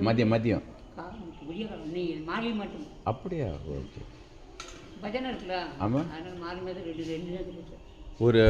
மதியம் மதியம் விடிய நீ மாறி மட்டும். அப்படியா? ஓகே. பஜனை இருக்குல்ல, ஆமாம். அதனால் மாறி மாதிரி ரெண்டு ரெண்டு நேரத்துக்கு ஒரு